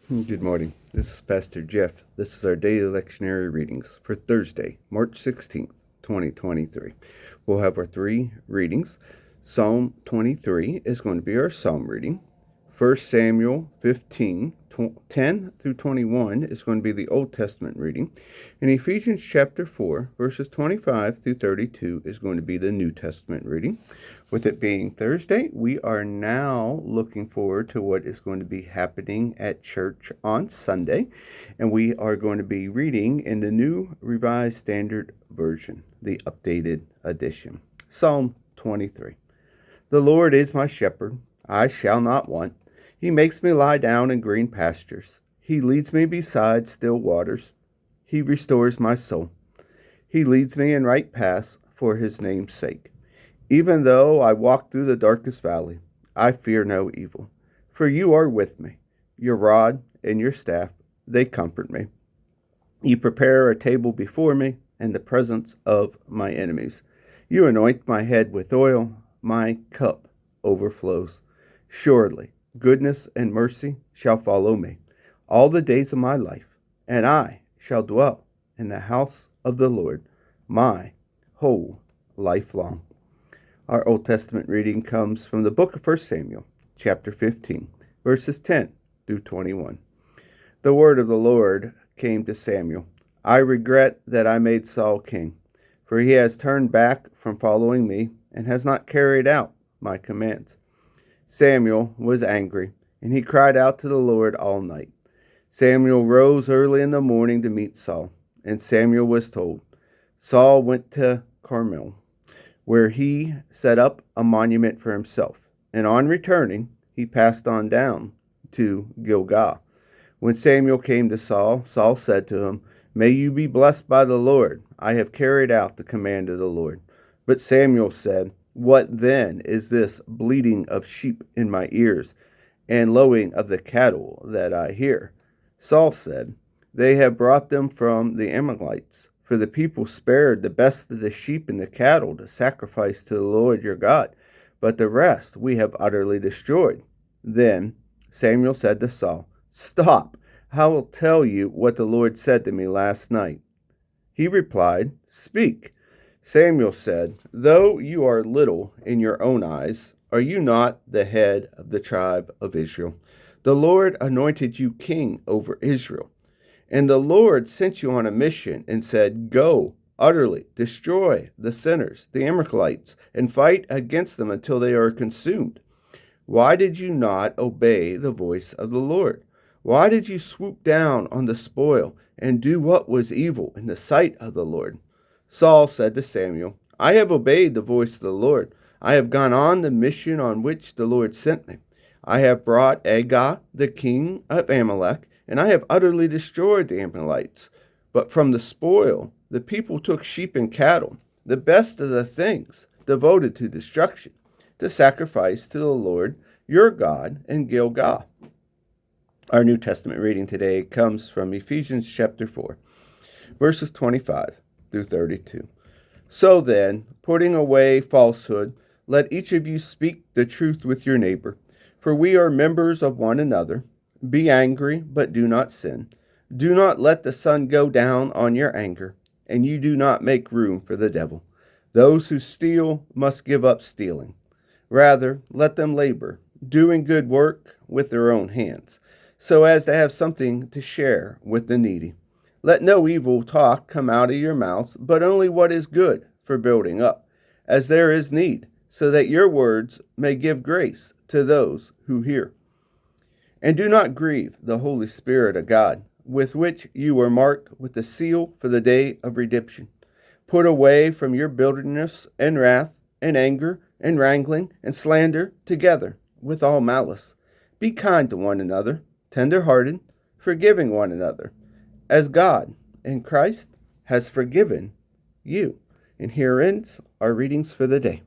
Good morning. This is Pastor Jeff. This is our daily lectionary readings for Thursday, March 16th, 2023. We'll have our three readings. Psalm 23 is going to be our psalm reading. 1 Samuel 15, 10 through 21 is going to be the Old Testament reading. And Ephesians chapter 4, verses 25 through 32 is going to be the New Testament reading. With it being Thursday, we are now looking forward to what is going to be happening at church on Sunday. And we are going to be reading in the New Revised Standard Version, the updated edition. Psalm 23. The Lord is my shepherd, I shall not want. He makes me lie down in green pastures. He leads me beside still waters. He restores my soul. He leads me in right paths for his name's sake. Even though I walk through the darkest valley, I fear no evil. For you are with me. Your rod and your staff, they comfort me. You prepare a table before me in the presence of my enemies. You anoint my head with oil. My cup overflows. Surely goodness and mercy shall follow me all the days of my life, and I shall dwell in the house of the Lord my whole life long. Our Old Testament reading comes from the book of 1 Samuel, chapter 15, verses 10 through 21. The word of the Lord came to Samuel. I regret that I made Saul king, for he has turned back from following me and has not carried out my commands. Samuel was angry, and he cried out to the Lord all night. Samuel rose early in the morning to meet Saul, and Samuel was told. Saul went to Carmel, where he set up a monument for himself, and on returning, he passed on down to Gilgal. When Samuel came to Saul, Saul said to him, May you be blessed by the Lord. I have carried out the command of the Lord. But Samuel said, What then is this bleating of sheep in my ears, and lowing of the cattle that I hear? Saul said, They have brought them from the Amalekites, for the people spared the best of the sheep and the cattle to sacrifice to the Lord your God, but the rest we have utterly destroyed. Then Samuel said to Saul, Stop, I will tell you what the Lord said to me last night. He replied, Speak. Samuel said, Though you are little in your own eyes, are you not the head of the tribe of Israel? The Lord anointed you king over Israel. And the Lord sent you on a mission and said, Go, utterly destroy the sinners, the Amalekites, and fight against them until they are consumed. Why did you not obey the voice of the Lord? Why did you swoop down on the spoil and do what was evil in the sight of the Lord? Saul said to Samuel, I have obeyed the voice of the Lord. I have gone on the mission on which the Lord sent me. I have brought Agag, the king of Amalek, and I have utterly destroyed the Amalekites. But from the spoil, the people took sheep and cattle, the best of the things devoted to destruction, to sacrifice to the Lord your God in Gilgal. Our New Testament reading today comes from Ephesians chapter 4, verses 25 through 32. So then, putting away falsehood, let each of you speak the truth with your neighbor, for we are members of one another. Be angry, but do not sin. Do not let the sun go down on your anger, and you do not make room for the devil. Those who steal must give up stealing. Rather, let them labor, doing good work with their own hands, so as to have something to share with the needy. Let no evil talk come out of your mouths, but only what is good for building up, as there is need, so that your words may give grace to those who hear. And do not grieve the Holy Spirit of God, with which you were marked with the seal for the day of redemption. Put away from your bitterness and wrath and anger and wrangling and slander together with all malice. Be kind to one another, tender-hearted, forgiving one another, as God in Christ has forgiven you. And here ends our readings for the day.